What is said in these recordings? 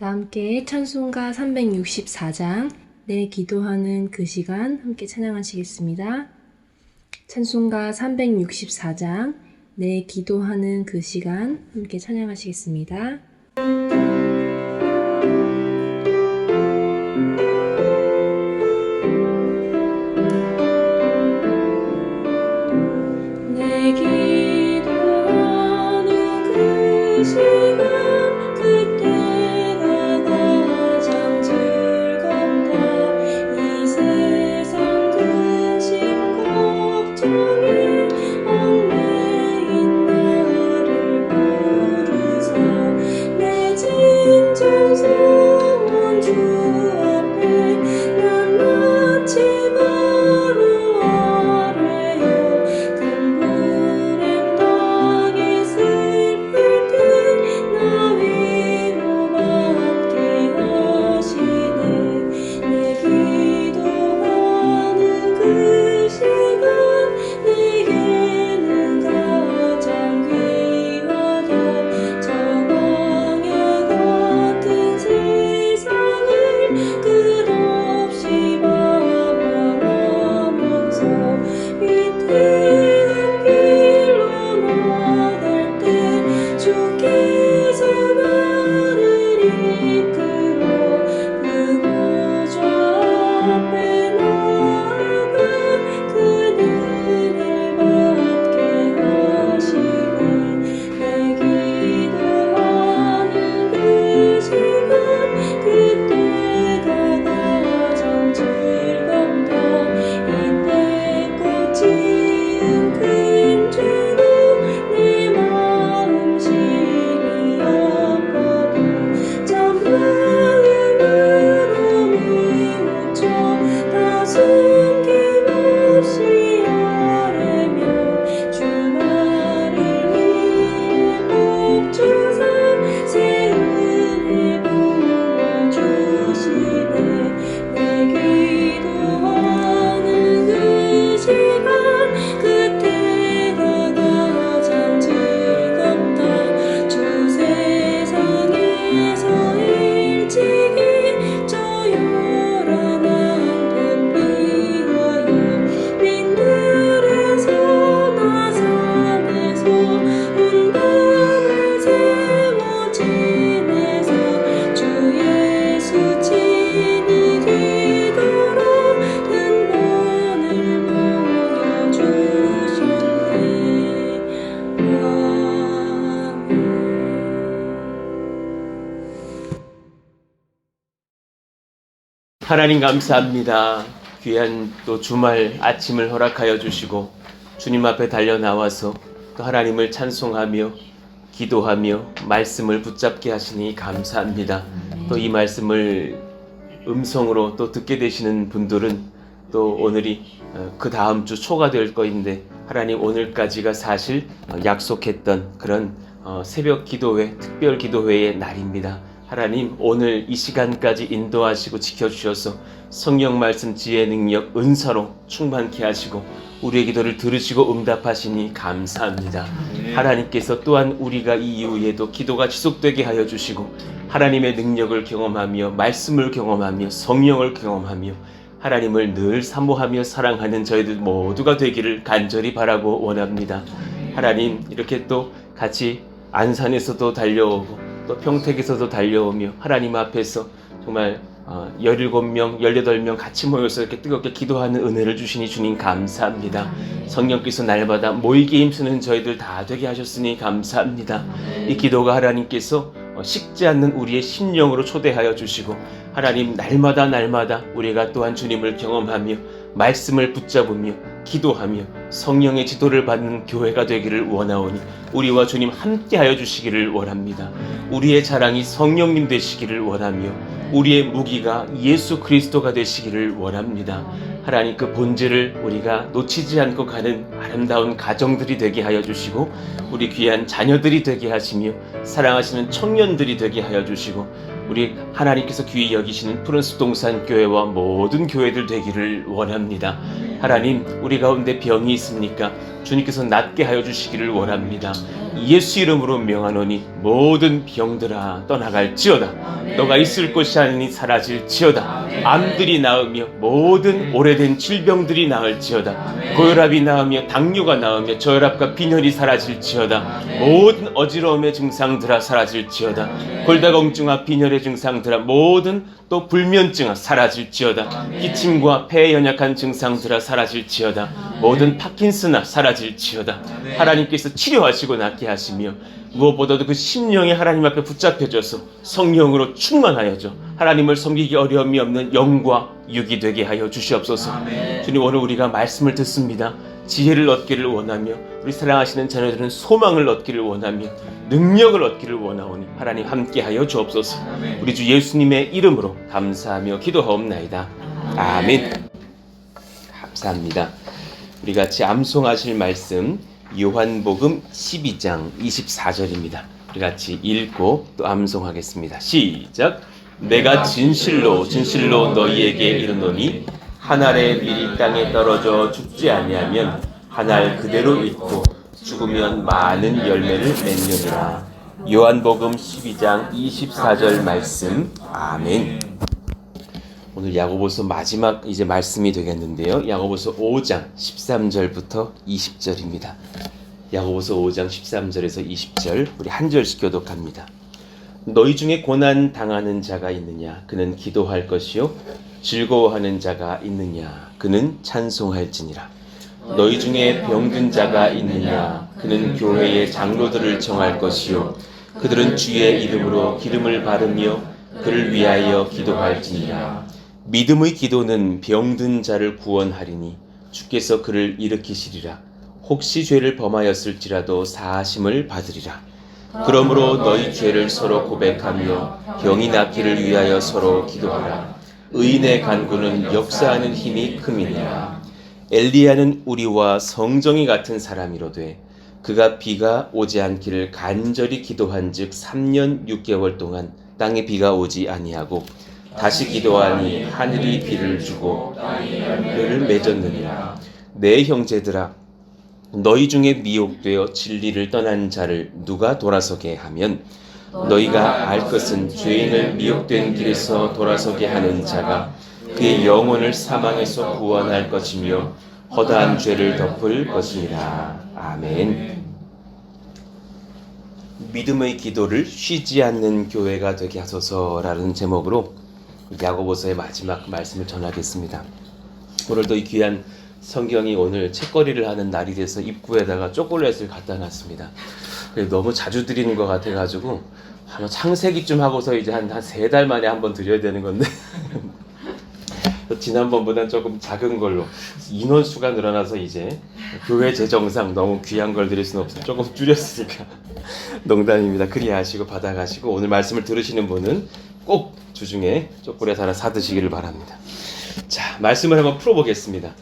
다 함께 찬송가 364장 내 기도하는 그 시간 함께 찬양하시겠습니다. 찬송가 364장 내 기도하는 그 시간 함께 찬양하시겠습니다. 내 기도하는 그 시간 하나님 감사합니다. 귀한 또 주말 아침을 허락하여 주시고 주님 앞에 달려 나와서 또 하나님을 찬송하며 기도하며 말씀을 붙잡게 하시니 감사합니다. 또 이 말씀을 음성으로 또 듣게 되시는 분들은 또 오늘이 그 다음 주 초가 될 거인데 하나님 오늘까지가 사실 약속했던 그런 새벽 기도회, 특별 기도회의 날입니다. 하나님 오늘 이 시간까지 인도하시고 지켜주셔서 성령 말씀 지혜 능력 은사로 충만케 하시고 우리의 기도를 들으시고 응답하시니 감사합니다. 하나님께서 또한 우리가 이 이후에도 기도가 지속되게 하여 주시고 하나님의 능력을 경험하며 말씀을 경험하며 성령을 경험하며 하나님을 늘 사모하며 사랑하는 저희들 모두가 되기를 간절히 바라고 원합니다. 하나님 이렇게 또 같이 안산에서도 달려오고 또 평택에서도 달려오며 하나님 앞에서 정말 17명, 18명 같이 모여서 이렇게 뜨겁게 기도하는 은혜를 주시니 주님 감사합니다. 성령께서 날마다 모이게 힘쓰는 저희들 다 되게 하셨으니 감사합니다. 이 기도가 하나님께서 식지 않는 우리의 심령으로 초대하여 주시고 하나님 날마다 우리가 또한 주님을 경험하며 말씀을 붙잡으며 기도하며 성령의 지도를 받는 교회가 되기를 원하오니 우리와 주님 함께하여 주시기를 원합니다. 우리의 자랑이 성령님 되시기를 원하며 우리의 무기가 예수 그리스도가 되시기를 원합니다. 하나님 그 본질을 우리가 놓치지 않고 가는 아름다운 가정들이 되게 하여 주시고 우리 귀한 자녀들이 되게 하시며 사랑하시는 청년들이 되게 하여 주시고 우리 하나님께서 귀히 여기시는 푸른숲 동산 교회와 모든 교회들 되기를 원합니다. 하나님, 우리 가운데 병이 있습니까? 주님께서 낫게 하여 주시기를 원합니다. 예수 이름으로 명하노니 모든 병들아 떠나갈지어다. 너가 있을 곳이 아니니 사라질지어다. 암들이 나으며 모든 오래된 질병들이 나을지어다. 고혈압이 나으며 당뇨가 나으며 저혈압과 빈혈이 사라질지어다. 모든 어지러움의 증상들아 사라질지어다. 골다공증과 빈혈의 증상들아 모든 또 불면증아 사라질지어다. 기침과 폐에 연약한 증상들아 사라질지어다. 모든 파킨슨아 사라질지어다. 하나님께서 치료하시고 낫게 하시며 무엇보다도 그 심령이 하나님 앞에 붙잡혀져서 성령으로 충만하여져 하나님을 섬기기 어려움이 없는 영과 육이 되게 하여 주시옵소서. 주님, 오늘 우리가 말씀을 듣습니다. 지혜를 얻기를 원하며 우리 사랑하시는 자녀들은 소망을 얻기를 원하며 능력을 얻기를 원하오니 하나님 함께하여 주옵소서. 우리 주 예수님의 이름으로 감사하며 기도하옵나이다. 아멘. 감사합니다. 우리 같이 암송하실 말씀 요한복음 12장 24절입니다. 우리 같이 읽고 또 암송하겠습니다. 시작. 내가 진실로 진실로 너희에게 이르노니 한 알의 밀이 땅에 떨어져 죽지 아니하면 한 알 그대로 있고 죽으면 많은 열매를 맺느니라. 요한복음 12장 24절 말씀. 아멘. 오늘 야고보서 마지막 이제 말씀이 되겠는데요. 야고보서 5장 13절부터 20절입니다. 야고보서 5장 13절에서 20절 우리 한 절씩 교독합니다. 너희 중에 고난 당하는 자가 있느냐? 그는 기도할 것이요. 즐거워하는 자가 있느냐? 그는 찬송할지니라. 너희 중에 병든 자가 있느냐? 그는 교회의 장로들을 청할 것이요. 그들은 주의 이름으로 기름을 바르며 그를 위하여 기도할지니라. 믿음의 기도는 병든 자를 구원하리니 주께서 그를 일으키시리라. 혹시 죄를 범하였을지라도 사하심을 받으리라. 그러므로 너희 죄를 서로 고백하며 병이 낫기를 위하여 서로 기도하라. 의인의 간구는 역사하는 힘이 큼이니라. 엘리야는 우리와 성정이 같은 사람이로되 그가 비가 오지 않기를 간절히 기도한즉 3년 6개월 동안 땅에 비가 오지 아니하고 다시 기도하니 하늘이 비를 주고 땅을 맺었느니라. 내 형제들아, 너희 중에 미혹되어 진리를 떠난 자를 누가 돌아서게 하면 너희가 알 것은 죄인을 미혹된 길에서 돌아서게 하는 자가 그의 영혼을 사망에서 구원할 것이며 허다한 죄를 덮을 것이니라. 아멘. 믿음의 기도를 쉬지 않는 교회가 되게 하소서라는 제목으로 야고보서의 마지막 말씀을 전하겠습니다. 오늘도 이 귀한 성경이 오늘 책거리를 하는 날이 돼서 입구에다가 초콜릿을 갖다 놨습니다. 너무 자주 드리는 것 같아가지고 아마 창세기쯤 하고서 이제 한 3달 만에 한번 드려야 되는 건데 지난번보다는 조금 작은 걸로 인원수가 늘어나서 이제 교회 재정상 너무 귀한 걸 드릴 수는 없어서 조금 줄였으니까 농담입니다. 그리하시고 받아가시고 오늘 말씀을 들으시는 분은 꼭 주중에 초콜릿 하나 사드시기를 바랍니다. 자, 말씀을 한번 풀어보겠습니다.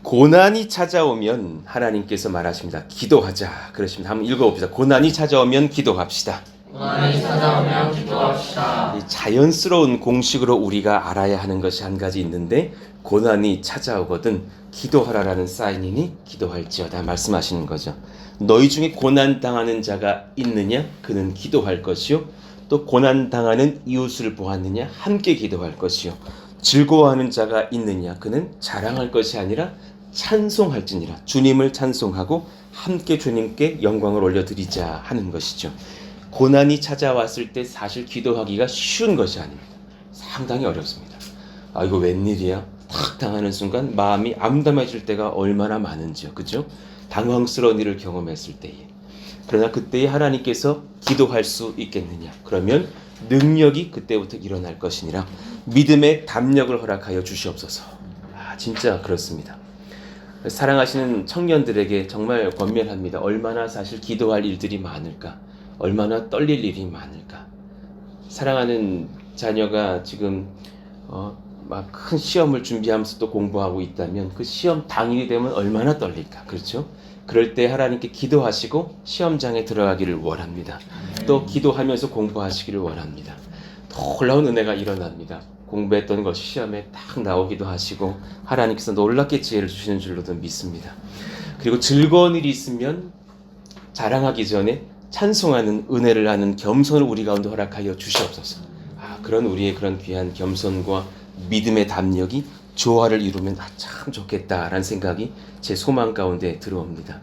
고난이 찾아오면 하나님께서 말하십니다. 기도하자 그러십니다. 한번 읽어봅시다. 고난이 찾아오면 기도합시다. 고난이 찾아오면 기도합시다. 이 자연스러운 공식으로 우리가 알아야 하는 것이 한 가지 있는데 고난이 찾아오거든 기도하라라는 사인이니 기도할지어다 말씀하시는 거죠. 너희 중에 고난 당하는 자가 있느냐? 그는 기도할 것이요. 또 고난 당하는 이웃을 보았느냐? 함께 기도할 것이요. 즐거워하는 자가 있느냐? 그는 자랑할 것이 아니라 찬송할지니라. 주님을 찬송하고 함께 주님께 영광을 올려드리자 하는 것이죠. 고난이 찾아왔을 때 사실 기도하기가 쉬운 것이 아닙니다. 상당히 어렵습니다. 아, 이거 웬일이야? 탁 당하는 순간 마음이 암담해질 때가 얼마나 많은지요. 그죠? 당황스러운 일을 경험했을 때에. 그러나 그때에 하나님께서 기도할 수 있겠느냐? 그러면 능력이 그때부터 일어날 것이니라. 믿음의 담력을 허락하여 주시옵소서. 아, 진짜 그렇습니다. 사랑하시는 청년들에게 정말 권면합니다. 얼마나 사실 기도할 일들이 많을까? 얼마나 떨릴 일이 많을까? 사랑하는 자녀가 지금 막 큰 시험을 준비하면서 또 공부하고 있다면 그 시험 당일이 되면 얼마나 떨릴까? 그렇죠? 그럴 때 하나님께 기도하시고 시험장에 들어가기를 원합니다. 또 기도하면서 공부하시기를 원합니다. 놀라운 은혜가 일어납니다. 공부했던 것이 시험에 딱 나오기도 하시고 하나님께서 놀랍게 지혜를 주시는 줄로도 믿습니다. 그리고 즐거운 일이 있으면 자랑하기 전에 찬송하는 은혜를 하는 겸손을 우리 가운데 허락하여 주시옵소서. 그런 우리의 그런 귀한 겸손과 믿음의 담력이 조화를 이루면 참 좋겠다라는 생각이 제 소망 가운데 들어옵니다.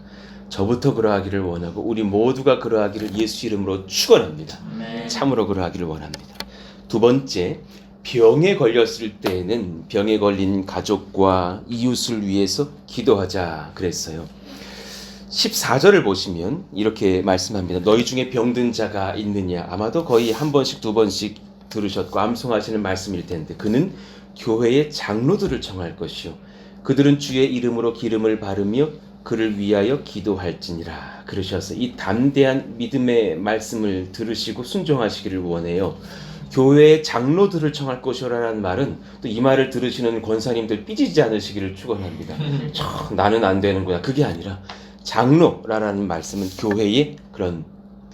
저부터 그러하기를 원하고 우리 모두가 그러하기를 예수 이름으로 축원합니다. 참으로 그러하기를 원합니다. 두 번째, 병에 걸렸을 때에는 병에 걸린 가족과 이웃을 위해서 기도하자 그랬어요. 14절을 보시면 이렇게 말씀합니다. 너희 중에 병든 자가 있느냐? 아마도 거의 한 번씩 두 번씩 들으셨고 암송하시는 말씀일 텐데, 그는 교회의 장로들을 청할 것이요 그들은 주의 이름으로 기름을 바르며 그를 위하여 기도할지니라 그러셔서 이 담대한 믿음의 말씀을 들으시고 순종하시기를 원해요. 교회의 장로들을 청할 것이라는 말은 또 이 말을 들으시는 권사님들 삐지지 않으시기를 축원합니다. 나는 안 되는구나. 그게 아니라 장로라는 말씀은 교회의 그런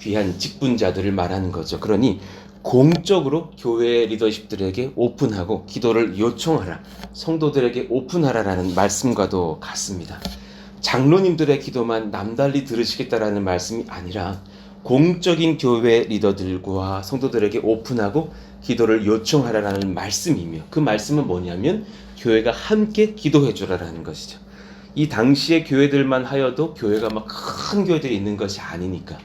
귀한 직분자들을 말하는 거죠. 그러니 공적으로 교회 리더십들에게 오픈하고 기도를 요청하라, 성도들에게 오픈하라라는 말씀과도 같습니다. 장로님들의 기도만 남달리 들으시겠다라는 말씀이 아니라 공적인 교회 리더들과 성도들에게 오픈하고 기도를 요청하라라는 말씀이며, 그 말씀은 뭐냐면 교회가 함께 기도해 주라라는 것이죠. 이 당시의 교회들만 하여도 교회가 막 큰 교회들이 있는 것이 아니니까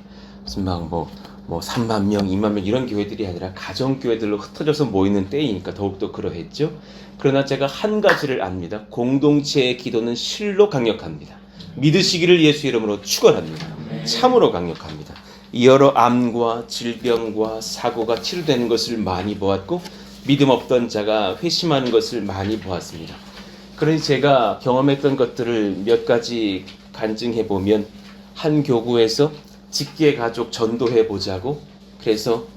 무슨 막 3만 명, 2만 명 이런 교회들이 아니라 가정교회들로 흩어져서 모이는 때이니까 더욱더 그러했죠. 그러나 제가 한 가지를 압니다. 공동체의 기도는 실로 강력합니다. 믿으시기를 예수 이름으로 축원합니다. 참으로 강력합니다. 여러 암과 질병과 사고가 치료되는 것을 많이 보았고 믿음 없던 자가 회심하는 것을 많이 보았습니다. 그러니 제가 경험했던 것들을 몇 가지 간증해 보면, 한 교구에서 직계 가족 전도해 보자고 그래서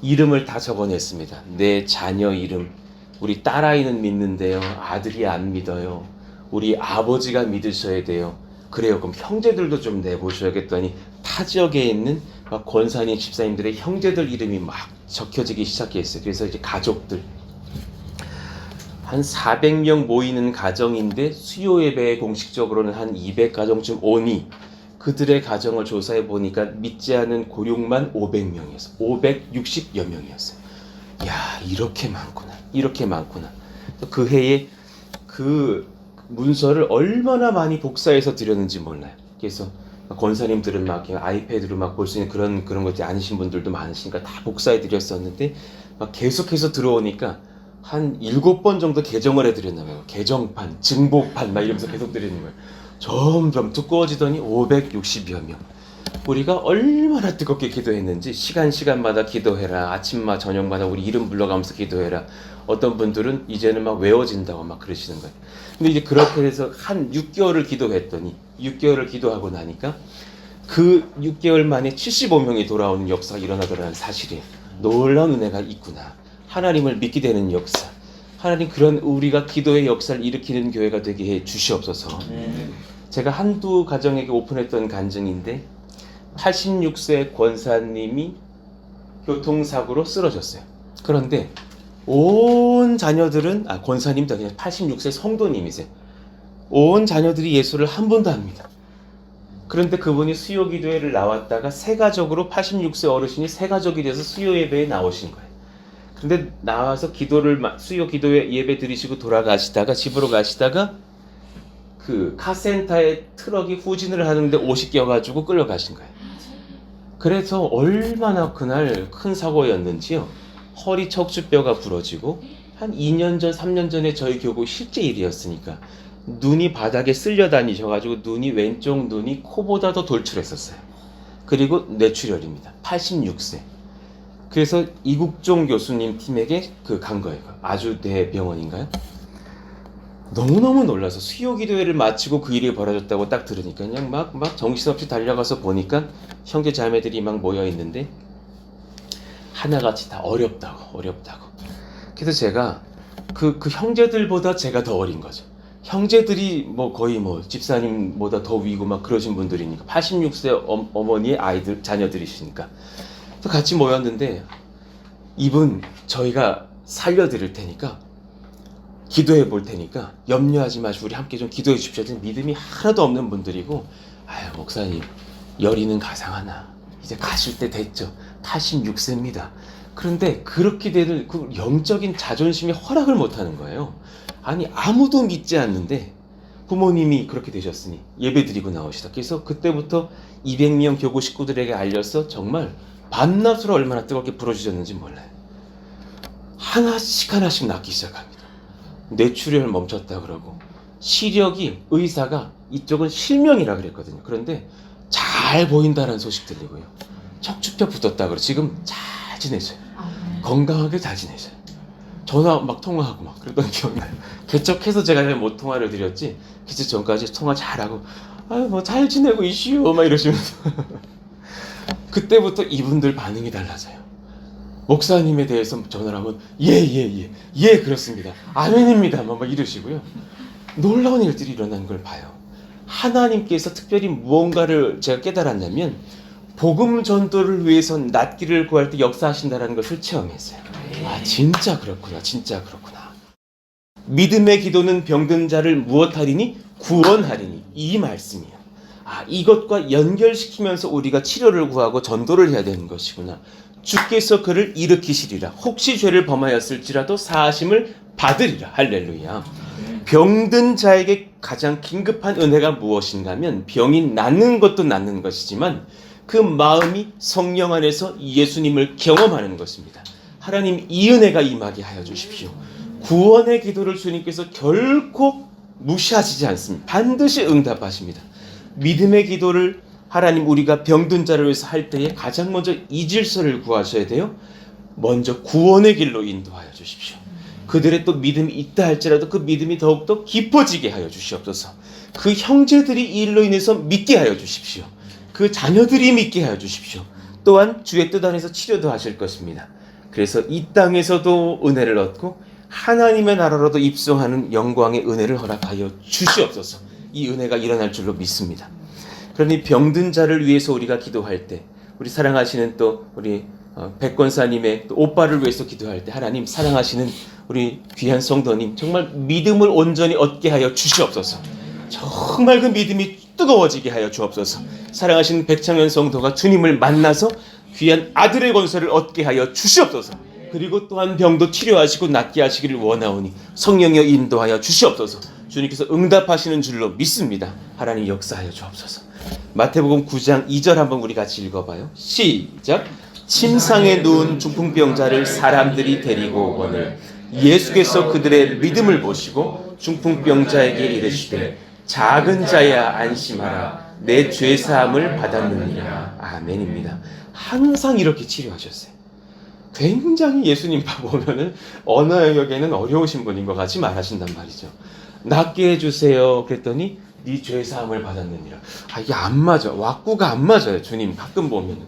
이름을 다 적어냈습니다. 내 자녀 이름. 우리 딸아이는 믿는데요, 아들이 안 믿어요. 우리 아버지가 믿으셔야 돼요. 그래요, 그럼 형제들도 좀 내보셔야겠더니 타 지역에 있는 막 권사님, 집사님들의 형제들 이름이 막 적혀지기 시작했어요. 그래서 이제 가족들 한 400명 모이는 가정인데 수요 예배에 공식적으로는 한 200가정쯤 오니 그들의 가정을 조사해 보니까 믿지 않은 고륙만 500명이었어요. 560여 명이었어요. 야, 이렇게 많구나. 그 해에 그 문서를 얼마나 많이 복사해서 드렸는지 몰라요. 그래서 권사님들은 막 아이패드로 막 볼 수 있는 그런 것들이 아니신 분들도 많으시니까 다 복사해 드렸었는데, 막 계속해서 들어오니까 한 7번 정도 개정을 해드렸나 봐요. 개정판, 증보판 막 이러면서 계속 드리는 거예요. 점점 두꺼워지더니 560여 명. 우리가 얼마나 뜨겁게 기도했는지 시간마다 기도해라. 아침마다 저녁마다 우리 이름 불러가면서 기도해라. 어떤 분들은 이제는 막 외워진다고 막 그러시는 거예요. 근데 이제 그렇게 해서 한 6개월을 기도했더니 6개월을 기도하고 나니까 그 6개월 만에 75명이 돌아오는 역사가 일어나더라는 사실이에요. 놀라운 은혜가 있구나. 하나님을 믿게 되는 역사. 하나님 그런 우리가 기도의 역사를 일으키는 교회가 되게 해 주시옵소서. 제가 한두 가정에게 오픈했던 간증인데 86세 권사님이 교통사고로 쓰러졌어요. 그런데 온 자녀들은 권사님도 아니라 86세 성도님이세요. 온 자녀들이 예수를 한 번도 합니다. 그런데 그분이 수요기도회를 나왔다가 새가족으로 86세 어르신이 새가족이 돼서 수요예배에 나오신 거예요. 근데 나와서 수요기도회 예배 드리시고 돌아가시다가 집으로 가시다가 그 카센터에 트럭이 후진을 하는데 옷이 껴가지고 끌려가신 거예요. 그래서 얼마나 그날 큰 사고였는지요. 허리 척추뼈가 부러지고 한 2년 전, 3년 전에 저희 교구 실제 일이었으니까 눈이 바닥에 쓸려 다니셔가지고 왼쪽 눈이 코보다 더 돌출했었어요. 그리고 뇌출혈입니다. 86세. 그래서 이국종 교수님 팀에게 간 거예요. 아주대 병원인가요? 너무너무 놀라서 수요기도회를 마치고 그 일이 벌어졌다고 딱 들으니까 그냥 막 정신없이 달려가서 보니까 형제 자매들이 막 모여 있는데 하나같이 다 어렵다고. 그래서 제가 그 형제들보다 제가 더 어린 거죠. 형제들이 거의 집사님보다 더 위고 막 그러신 분들이니까 86세 어머니의 자녀들이시니까. 그래서 같이 모였는데 이분 저희가 살려드릴 테니까 기도해 볼 테니까 염려하지 마시고 우리 함께 좀 기도해 주십시오. 믿음이 하나도 없는 분들이고, 아유 목사님 열이는 가상하나 이제 가실 때 됐죠. 86세입니다. 그런데 그렇게 되는 그 영적인 자존심이 허락을 못하는 거예요. 아니 아무도 믿지 않는데 부모님이 그렇게 되셨으니 예배드리고 나오시다. 그래서 그때부터 200명 교구 식구들에게 알려서 정말 밤낮으로 얼마나 뜨겁게 부러지셨는지 몰라요. 하나씩 낳기 시작합니다. 뇌출혈 멈췄다 그러고, 시력이 의사가 이쪽은 실명이라 그랬거든요. 그런데 잘 보인다는 소식 들리고요. 척추뼈 붙었다 그러고 지금 잘 지내셔요. 건강하게 잘 지내셔요. 전화 막 통화하고 막 그랬던 기억나요. 개척해서 제가 못 통화를 드렸지, 개척 전까지 통화 잘하고, 아유 뭐 잘 지내고 이슈요 막 이러시면서 그때부터 이분들 반응이 달라져요. 목사님에 대해서 전화를 하면 예 그렇습니다, 아멘입니다 막 이러시고요. 놀라운 일들이 일어난 걸 봐요. 하나님께서 특별히 무언가를 제가 깨달았냐면, 복음 전도를 위해서 낫기를 구할 때 역사하신다는 것을 체험했어요. 아 진짜 그렇구나, 진짜 그렇구나. 믿음의 기도는 병든 자를 무엇하리니? 구원하리니. 이 말씀이에요. 아 이것과 연결시키면서 우리가 치료를 구하고 전도를 해야 되는 것이구나. 주께서 그를 일으키시리라. 혹시 죄를 범하였을지라도 사하심을 받으리라. 할렐루야. 병든 자에게 가장 긴급한 은혜가 무엇인가 하면, 병이 낫는 것도 낫는 것이지만 그 마음이 성령 안에서 예수님을 경험하는 것입니다. 하나님 이 은혜가 임하게 하여 주십시오. 구원의 기도를 주님께서 결코 무시하시지 않습니다. 반드시 응답하십니다. 믿음의 기도를 하나님 우리가 병든 자를 위해서 할 때에 가장 먼저 이 질서를 구하셔야 돼요. 먼저 구원의 길로 인도하여 주십시오. 그들의 또 믿음이 있다 할지라도 그 믿음이 더욱더 깊어지게 하여 주시옵소서. 그 형제들이 이 일로 인해서 믿게 하여 주십시오. 그 자녀들이 믿게 하여 주십시오. 또한 주의 뜻 안에서 치료도 하실 것입니다. 그래서 이 땅에서도 은혜를 얻고 하나님의 나라로도 입성하는 영광의 은혜를 허락하여 주시옵소서. 이 은혜가 일어날 줄로 믿습니다. 그러니 병든 자를 위해서 우리가 기도할 때, 우리 사랑하시는 또 우리 백권사님의 또 오빠를 위해서 기도할 때, 하나님 사랑하시는 우리 귀한 성도님 정말 믿음을 온전히 얻게 하여 주시옵소서. 정말 그 믿음이 뜨거워지게 하여 주옵소서. 사랑하시는 백창현 성도가 주님을 만나서 귀한 아들의 권세를 얻게 하여 주시옵소서. 그리고 또한 병도 치료하시고 낫게 하시기를 원하오니 성령여 인도하여 주시옵소서. 주님께서 응답하시는 줄로 믿습니다. 하나님 역사하여 주옵소서. 마태복음 9장 2절 한번 우리 같이 읽어봐요. 시작. 침상에 누운 중풍병자를 사람들이 데리고 오거늘 예수께서 그들의 믿음을 보시고 중풍병자에게 이르시되 작은 자야 안심하라, 내 죄사함을 받았느니라. 아멘입니다. 항상 이렇게 치료하셨어요. 굉장히 예수님 보면은 언어 영역에는 어려우신 분인 것 같이 말하신단 말이죠. 낫게 해주세요 그랬더니 네 죄사함을 받았느니라. 아 이게 안 맞아. 왁구가 안 맞아요. 주님 가끔 보면은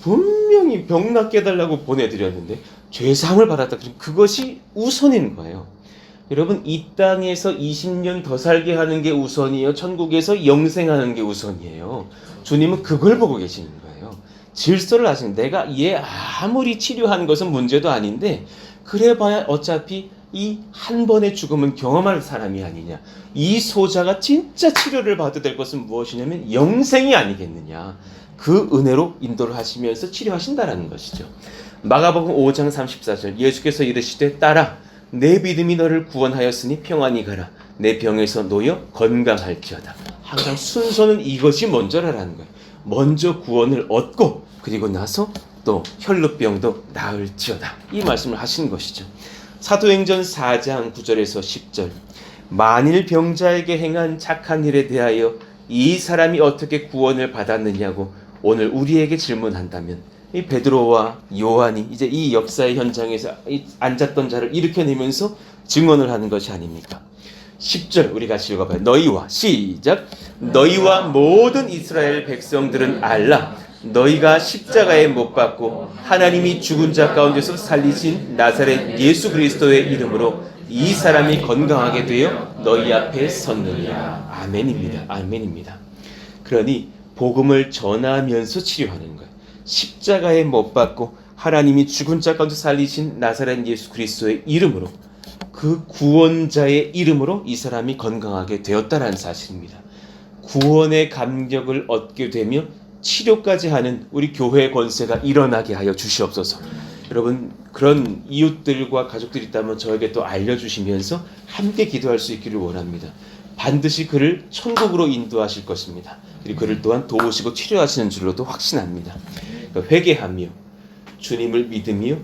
분명히 병 낫게 해달라고 보내드렸는데 죄사함을 받았다. 그것이 우선인 거예요. 여러분 이 땅에서 20년 더 살게 하는 게 우선이에요? 천국에서 영생하는 게 우선이에요? 주님은 그걸 보고 계시는 거예요. 질서를 아시는, 내가 얘 아무리 치료하는 것은 문제도 아닌데 그래봐야 어차피 이 한 번의 죽음은 경험할 사람이 아니냐. 이 소자가 진짜 치료를 받아야 될 것은 무엇이냐면 영생이 아니겠느냐. 그 은혜로 인도를 하시면서 치료하신다라는 것이죠. 마가복음 5장 34절 예수께서 이르시되 딸아 내 믿음이 너를 구원하였으니 평안히 가라. 내 병에서 놓여 건강할지어다. 항상 순서는 이것이 먼저라는 거예요. 먼저 구원을 얻고 그리고 나서 또 혈루병도 나을지어다. 이 말씀을 하신 것이죠. 사도행전 4장 9절에서 10절 만일 병자에게 행한 착한 일에 대하여 이 사람이 어떻게 구원을 받았느냐고 오늘 우리에게 질문한다면 이 베드로와 요한이 이제 이 역사의 현장에서 앉았던 자를 일으켜내면서 증언을 하는 것이 아닙니까? 10절 우리 같이 읽어봐요. 너희와 시작. 너희와 모든 이스라엘 백성들은 알라. 너희가 십자가에 못 박고 하나님이 죽은 자 가운데서 살리신 나사렛 예수 그리스도의 이름으로 이 사람이 건강하게 되어 너희 앞에 섰느니라. 아멘입니다. 아멘입니다. 그러니 복음을 전하면서 치료하는 거예요. 십자가에 못 박고 하나님이 죽은 자 가운데 살리신 나사렛 예수 그리스도의 이름으로, 그 구원자의 이름으로 이 사람이 건강하게 되었다는 사실입니다. 구원의 감격을 얻게 되며 치료까지 하는 우리 교회의 권세가 일어나게 하여 주시옵소서. 여러분, 그런 이웃들과 가족들이 있다면 저에게 또 알려주시면서 함께 기도할 수 있기를 원합니다. 반드시 그를 천국으로 인도하실 것입니다. 그리고 그를 또한 도우시고 치료하시는 줄로도 확신합니다. 그러니까 회개하며 주님을 믿으며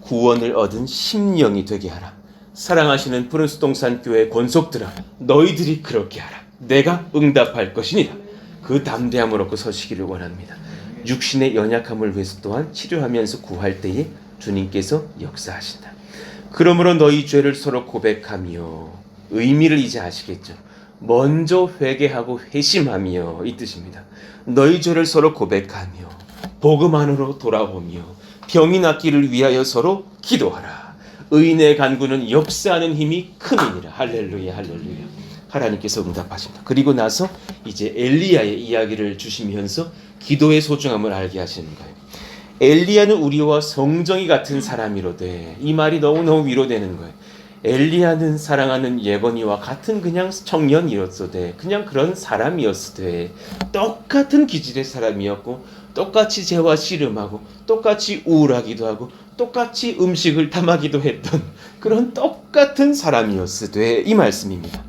구원을 얻은 심령이 되게 하라. 사랑하시는 푸른수동산 교회 권속들아, 너희들이 그렇게 하라. 내가 응답할 것이니라. 그 담대함을 얻고 서시기를 원합니다. 육신의 연약함을 위해서 또한 치료하면서 구할 때에 주님께서 역사하신다. 그러므로 너희 죄를 서로 고백하며, 의미를 이제 아시겠죠? 먼저 회개하고 회심하며, 이 뜻입니다. 너희 죄를 서로 고백하며 복음 안으로 돌아오며 병이 낫기를 위하여 서로 기도하라. 의인의 간구는 역사하는 힘이 큼이니라. 할렐루야, 할렐루야. 하나님께서 응답하십니다. 그리고 나서 이제 엘리야의 이야기를 주시면서 기도의 소중함을 알게 하시는 거예요. 엘리야는 우리와 성정이 같은 사람이로되, 이 말이 너무너무 위로되는 거예요. 엘리야는 사랑하는 예건이와 같은 그냥 청년이었으되, 그냥 그런 사람이었으되, 똑같은 기질의 사람이었고, 똑같이 죄와 씨름하고, 똑같이 우울하기도 하고, 똑같이 음식을 탐하기도 했던 그런 똑같은 사람이었으되, 이 말씀입니다.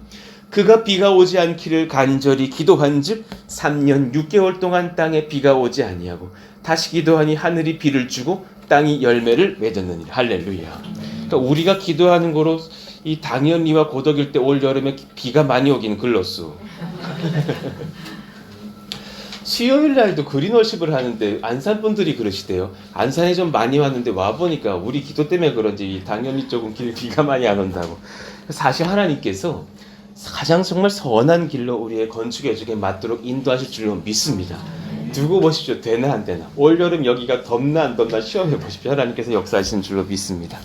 그가 비가 오지 않기를 간절히 기도한즉 3년 6개월 동안 땅에 비가 오지 아니하고, 다시 기도하니 하늘이 비를 주고 땅이 열매를 맺었느니라. 할렐루야. 그러니까 우리가 기도하는 거로 이 당연리와 고덕일 때 올 여름에 비가 많이 오긴 글렀어. 수요일 날도 그린워십을 하는데 안산 분들이 그러시대요. 안산에 좀 많이 왔는데 와보니까 우리 기도 때문에 그런지 당연리 쪽은 비가 많이 안 온다고. 사실 하나님께서 가장 정말 선한 길로 우리의 건축의 주에 맞도록 인도하실 줄로 믿습니다. 두고 보십시오. 되나 안 되나. 올여름 여기가 덥나 안 덥나 시험해 보십시오. 하나님께서 역사하시는 줄로 믿습니다.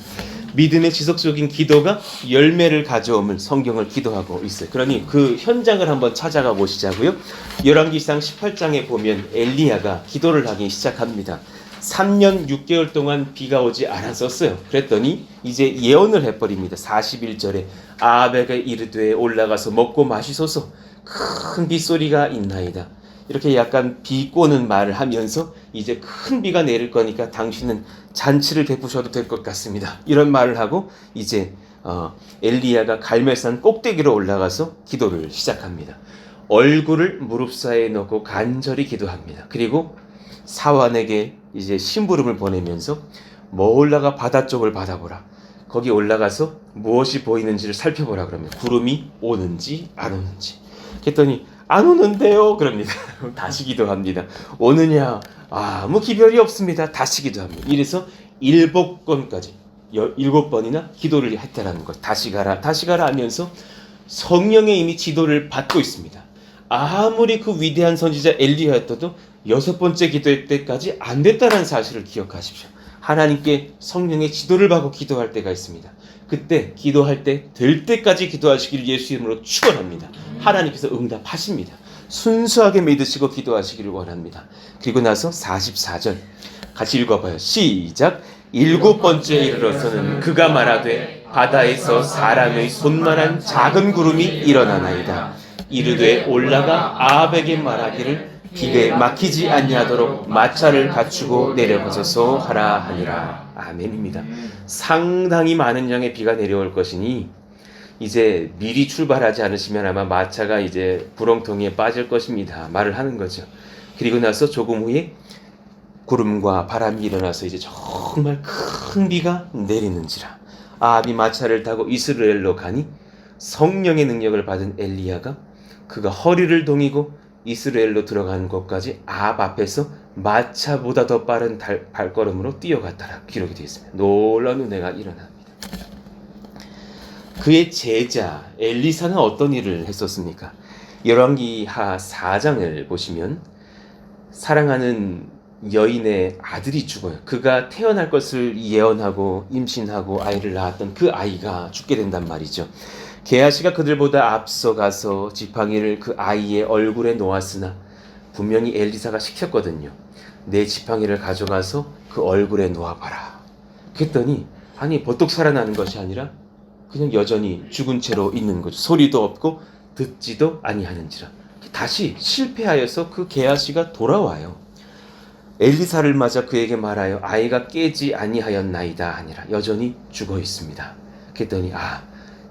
믿음의 지속적인 기도가 열매를 가져옴을 성경을 기도하고 있어요. 그러니 그 현장을 한번 찾아가 보시자고요. 열왕기상 18장에 보면 엘리야가 기도를 하기 시작합니다. 3년 6개월 동안 비가 오지 않았었어요. 그랬더니 이제 예언을 해버립니다. 41절에 아합에게 이르되 올라가서 먹고 마시소서, 큰 빗소리가 있나이다. 이렇게 약간 비꼬는 말을 하면서 이제 큰 비가 내릴 거니까 당신은 잔치를 베푸셔도 될 것 같습니다. 이런 말을 하고 이제 엘리야가 갈멜산 꼭대기로 올라가서 기도를 시작합니다. 얼굴을 무릎 사이에 넣고 간절히 기도합니다. 그리고 사환에게 이제 심부름을 보내면서 올라가 바다 쪽을 받아보라. 거기 올라가서 무엇이 보이는지를 살펴보라. 그러면 구름이 오는지 안 오는지. 그랬더니 안 오는데요. 그럽니다. 다시 기도합니다. 오느냐? 아무 기별이 없습니다. 다시 기도합니다. 이래서 7번까지 7번이나 기도를 했다라는 것. 다시 가라, 다시 가라 하면서 성령의 이미 지도를 받고 있습니다. 아무리 그 위대한 선지자 엘리야였어도 6번째 기도할 때까지 안 됐다는 사실을 기억하십시오. 하나님께 성령의 지도를 받고 기도할 때가 있습니다. 그때 기도할 때 될 때까지 기도하시기를 예수 이름으로 축원합니다. 하나님께서 응답하십니다. 순수하게 믿으시고 기도하시기를 원합니다. 그리고 나서 44절 같이 읽어봐요. 시작. 7번째 이르러서는 그가 말하되 바다에서 사람의 손만한 작은 구름이 일어나나이다. 이르되 올라가 아합에게 말하기를 비에 막히지 아니하도록 마차를 갖추고 내려가소서 하라 하니라. 아멘입니다. 상당히 많은 양의 비가 내려올 것이니 이제 미리 출발하지 않으시면 아마 마차가 이제 구렁텅이에 빠질 것입니다. 말을 하는 거죠. 그리고 나서 조금 후에 구름과 바람이 일어나서 이제 정말 큰 비가 내리는지라. 아합이 마차를 타고 이스라엘로 가니 성령의 능력을 받은 엘리야가 그가 허리를 동이고 이스라엘로 들어간 곳까지 아합 앞에서 마차보다 더 빠른 발걸음으로 뛰어갔다라 기록이 되어 있습니다. 놀라운 은혜가 일어납니다. 그의 제자 엘리사는 어떤 일을 했었습니까? 열왕기하 4장을 보시면 사랑하는 여인의 아들이 죽어요. 그가 태어날 것을 예언하고 임신하고 아이를 낳았던 그 아이가 죽게 된단 말이죠. 게하시가 그들보다 앞서가서 지팡이를 그 아이의 얼굴에 놓았으나 분명히 엘리사가 시켰거든요. 내 지팡이를 가져가서 그 얼굴에 놓아봐라. 그랬더니 아니 벌떡 살아나는 것이 아니라 그냥 여전히 죽은 채로 있는 거죠. 소리도 없고 듣지도 아니하는지라. 다시 실패하여서 그 게하시가 돌아와요. 엘리사를 맞아 그에게 말하여 아이가 깨지 아니하였나이다 하니라. 여전히 죽어 있습니다. 그랬더니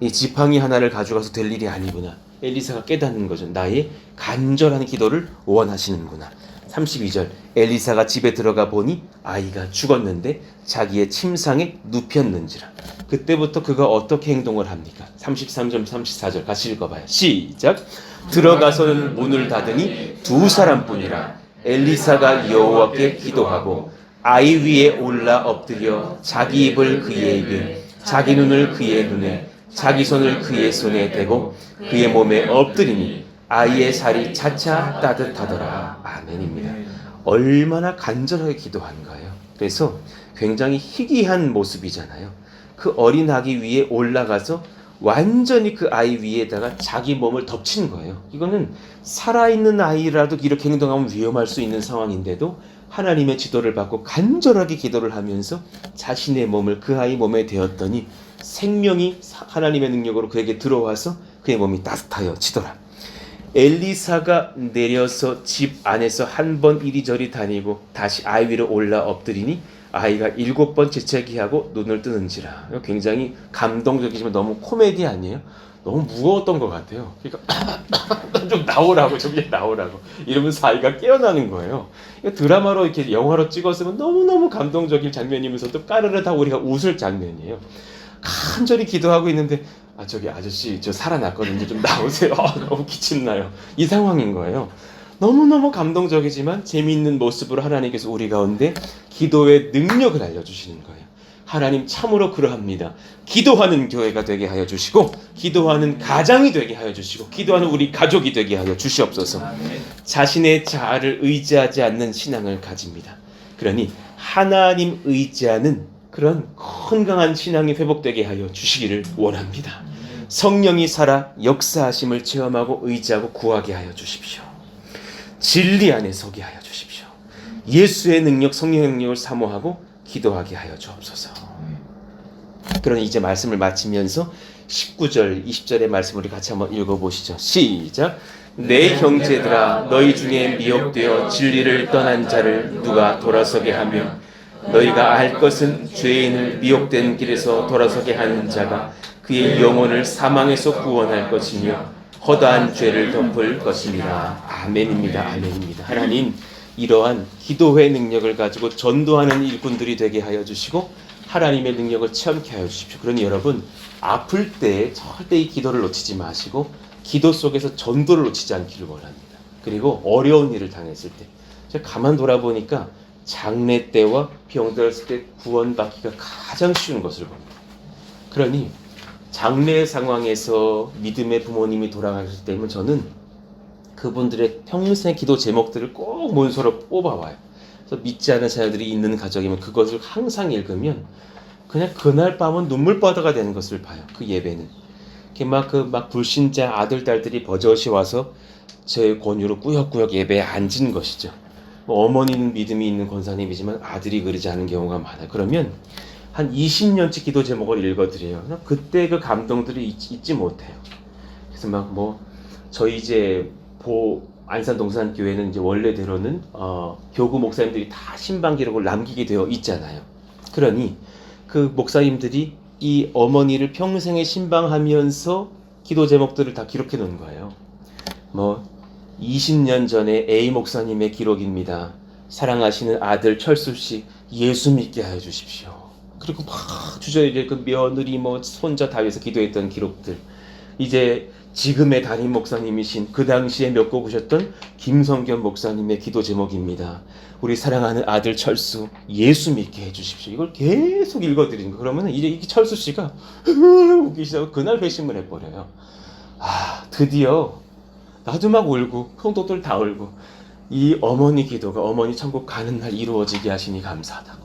이 지팡이 하나를 가져가서 될 일이 아니구나. 엘리사가 깨닫는 거죠. 나의 간절한 기도를 원하시는구나. 32절 엘리사가 집에 들어가 보니 아이가 죽었는데 자기의 침상에 눕혔는지라. 그때부터 그가 어떻게 행동을 합니까? 33절 34절 같이 읽어봐요. 시작. 들어가서는 문을 닫으니 두 사람뿐이라. 엘리사가 여호와께 기도하고 아이 위에 올라 엎드려 자기 입을 그의 입에 자기 눈을 그의 눈에 자기 손을 그의 손에 대고 그의 몸에 엎드리니 아이의 살이 차차 따뜻하더라. 아멘입니다. 얼마나 간절하게 기도한 거예요. 그래서 굉장히 희귀한 모습이잖아요. 그 어린 아기 위에 올라가서 완전히 그 아이 위에다가 자기 몸을 덮친 거예요. 이거는 살아있는 아이라도 이렇게 행동하면 위험할 수 있는 상황인데도 하나님의 지도를 받고 간절하게 기도를 하면서 자신의 몸을 그 아이 몸에 대었더니 생명이 하나님의 능력으로 그에게 들어와서 그의 몸이 따뜻하여지더라. 엘리사가 내려서 집 안에서 한 번 이리저리 다니고 다시 아이 위로 올라 엎드리니 아이가 7번 재채기하고 눈을 뜨는지라. 굉장히 감동적이지만 너무 코미디 아니에요? 너무 무거웠던 것 같아요. 그러니까 좀 나오라고, 저기 나오라고 이러면서 아이가 깨어나는 거예요. 드라마로 이렇게 영화로 찍었으면 너무너무 감동적인 장면이면서도 까르르 우리가 웃을 장면이에요. 간절히 기도하고 있는데 저기 아저씨 저 살아났거든요. 좀 나오세요. 너무 기침나요. 이 상황인 거예요. 너무너무 감동적이지만 재미있는 모습으로 하나님께서 우리 가운데 기도의 능력을 알려주시는 거예요. 하나님 참으로 그러합니다. 기도하는 교회가 되게 하여 주시고 기도하는 가장이 되게 하여 주시고 기도하는 우리 가족이 되게 하여 주시옵소서. 자신의 자아를 의지하지 않는 신앙을 가집니다. 그러니 하나님 의지하는 그런 건강한 신앙이 회복되게 하여 주시기를 원합니다. 성령이 살아 역사하심을 체험하고 의지하고 구하게 하여 주십시오. 진리 안에 서게 하여 주십시오. 예수의 능력, 성령의 능력을 사모하고 기도하게 하여 주옵소서. 그러니 이제 말씀을 마치면서 19절, 20절의 말씀을 우리 같이 한번 읽어보시죠. 시작. 내 형제들아 너희 중에 미혹되어 진리를 떠난 자를 누가 돌아서게 하며 너희가 알 것은 죄인을 미혹된 길에서 돌아서게 하는 자가 그의 영혼을 사망에서 구원할 것이며 허다한 죄를 덮을 것입니다. 아멘입니다. 아멘입니다. 하나님 이러한 기도의 능력을 가지고 전도하는 일꾼들이 되게 하여 주시고 하나님의 능력을 체험케 하여 주십시오. 그러니 여러분 아플 때 절대 이 기도를 놓치지 마시고 기도 속에서 전도를 놓치지 않기를 원합니다. 그리고 어려운 일을 당했을 때 제가 가만 돌아보니까 장례 때와 병들었을 때 구원받기가 가장 쉬운 것을 봅니다. 그러니 장례 상황에서 믿음의 부모님이 돌아가실 때면 저는 그분들의 평생 기도 제목들을 꼭 문서로 뽑아와요. 그래서 믿지 않은 자녀들이 있는 가정이면 그것을 항상 읽으면 그냥 그날 밤은 눈물바다가 되는 것을 봐요. 그 예배는. 막 불신자 아들, 딸들이 버젓이 와서 제 권유로 꾸역꾸역 예배에 앉은 것이죠. 어머니는 믿음이 있는 권사님이지만 아들이 그러지 않은 경우가 많아요. 그러면 한 20년치 기도 제목을 읽어드려요. 그때 그 감동들이 잊지 못해요. 그래서 저희 이제 안산 동산 교회는 이제 원래대로는 교구 목사님들이 다 신방 기록을 남기게 되어 있잖아요. 그러니 그 목사님들이 이 어머니를 평생에 신방하면서 기도 제목들을 다 기록해 놓은 거예요. 20년 전에 A 목사님의 기록입니다. 사랑하시는 아들 철수 씨 예수 믿게 하여 주십시오. 그리고 막 주저앉아 그 며느리 손자 다 위해서 기도했던 기록들. 이제 지금의 담임 목사님이신 그 당시에 맺고 오셨던 김성겸 목사님의 기도 제목입니다. 우리 사랑하는 아들 철수 예수 믿게 해주십시오. 이걸 계속 읽어드리는 거. 그러면 이제 이 철수 씨가 웃기 시작하고 그날 회심을 해버려요. 드디어 나도 막 울고 성도들 다 울고 이 어머니 기도가 어머니 천국 가는 날 이루어지게 하시니 감사하다고.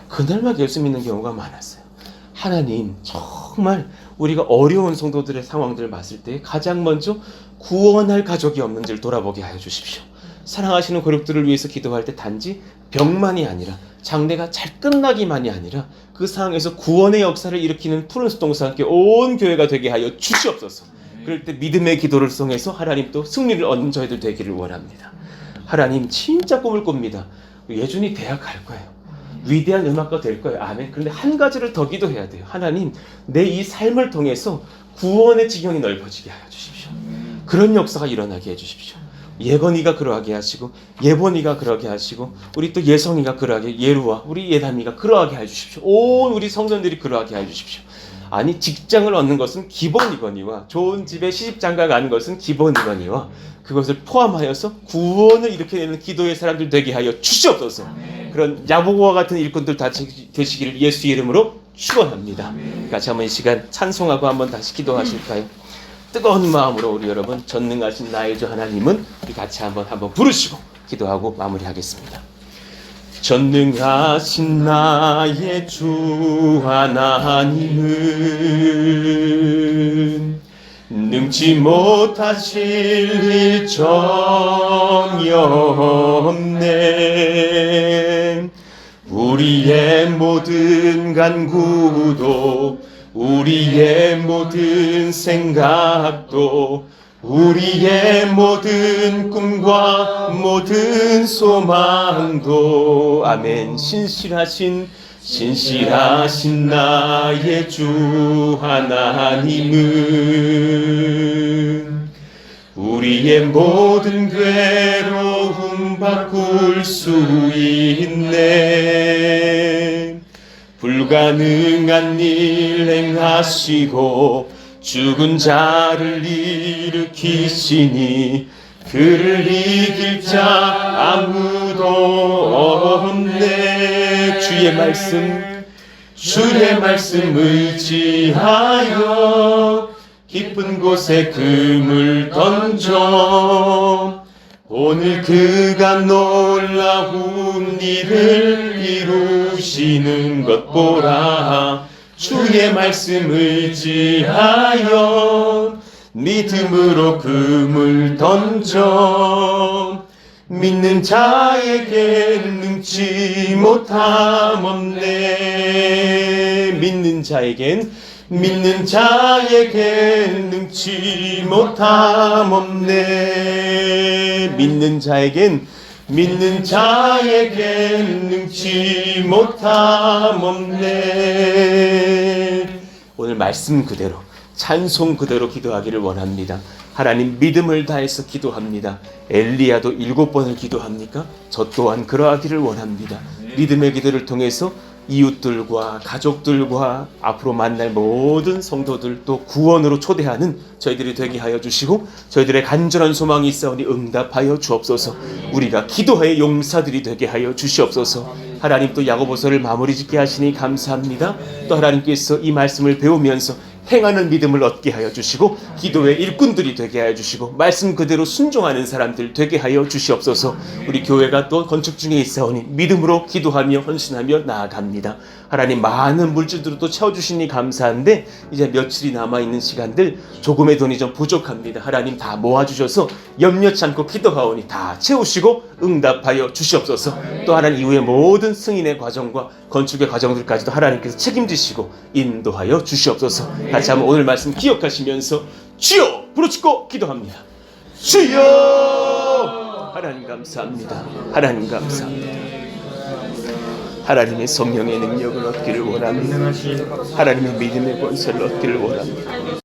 그날 막 예수 믿는 경우가 많았어요. 하나님 정말 우리가 어려운 성도들의 상황들을 봤을 때 가장 먼저 구원할 가족이 없는지를 돌아보게 하여 주십시오. 사랑하시는 고력들을 위해서 기도할 때 단지 병만이 아니라 장례가 잘 끝나기만이 아니라 그 상황에서 구원의 역사를 일으키는 푸른 숲동산과 함께 온 교회가 되게 하여 주시옵소서. 그럴 때 믿음의 기도를 통해서 하나님 또 승리를 얻는 저희들 되기를 원합니다. 하나님 진짜 꿈을 꿉니다. 예준이 대학 갈 거예요. 위대한 음악가 될 거예요. 아멘. 그런데 한 가지를 더 기도해야 돼요. 하나님, 내 이 삶을 통해서 구원의 지경이 넓어지게 하여 주십시오. 그런 역사가 일어나게 해주십시오. 예건이가 그러하게 하시고, 예본이가 그러게 하시고, 우리 또 예성이가 그러하게, 예루와 우리 예담이가 그러하게 해주십시오. 온 우리 성도들이 그러하게 해주십시오. 아니, 직장을 얻는 것은 기본이거니와 좋은 집에 시집장가 가는 것은 기본이거니와 그것을 포함하여서 구원을 일으켜내는 기도의 사람들 되게 하여 주시옵소서. 그런 야보보와 같은 일꾼들 다 되시기를 예수 이름으로 축원합니다. 같이 한번 이 시간 찬송하고 한번 다시 기도하실까요? 뜨거운 마음으로 우리 여러분, 전능하신 나의 주 하나님은 우리 같이 한번 부르시고 기도하고 마무리하겠습니다. 전능하신 나의 주 하나님은 능치 못하실 일 전혀 없네. 우리의 모든 간구도, 우리의 모든 생각도, 우리의 모든 꿈과 모든 소망도, 아멘. 신실하신 나의 주 하나님은 우리의 모든 괴로움 바꿀 수 있네. 불가능한 일 행하시고 죽은 자를 일으키시니 그를 이길 자 아무도 없네. 주의 말씀 의지하여 깊은 곳에 금을 던져 오늘 그가 놀라운 일을 이루시는 것 보라. 주의 말씀 의지하여 믿음으로 금을 던져 믿는 자에겐 능치 못함 없네. 믿는 자에겐 능치 못함 없네. 믿는 자에겐 능치 못함 없네. 오늘 말씀 그대로, 찬송 그대로 기도하기를 원합니다. 하나님, 믿음을 다해서 기도합니다. 엘리야도 7번을 기도합니까? 저 또한 그러하기를 원합니다. 믿음의 기도를 통해서 이웃들과 가족들과 앞으로 만날 모든 성도들 또 구원으로 초대하는 저희들이 되게 하여 주시고, 저희들의 간절한 소망이 있사오니 응답하여 주옵소서. 우리가 기도의 용사들이 되게 하여 주시옵소서. 하나님, 또 야고보서를 마무리 짓게 하시니 감사합니다. 또 하나님께서 이 말씀을 배우면서 행하는 믿음을 얻게 하여 주시고, 기도의 일꾼들이 되게 하여 주시고, 말씀 그대로 순종하는 사람들 되게 하여 주시옵소서. 우리 교회가 또 건축 중에 있사오니 믿음으로 기도하며 헌신하며 나아갑니다. 하나님, 많은 물질들로 또 채워주시니 감사한데 이제 며칠이 남아있는 시간들 조금의 돈이 좀 부족합니다. 하나님, 다 모아주셔서 염려치 않고 기도하오니 다 채우시고 응답하여 주시옵소서. 또 하나님, 이후의 모든 승인의 과정과 건축의 과정들까지도 하나님께서 책임지시고 인도하여 주시옵소서. 다시 한번 오늘 말씀 기억하시면서 주여 부르짖고 기도합니다. 주여! 하나님 감사합니다. 하나님 감사합니다. 하나님의 성령의 능력을 얻기를 원합니다. 하나님의 믿음의 권세를 얻기를 원합니다.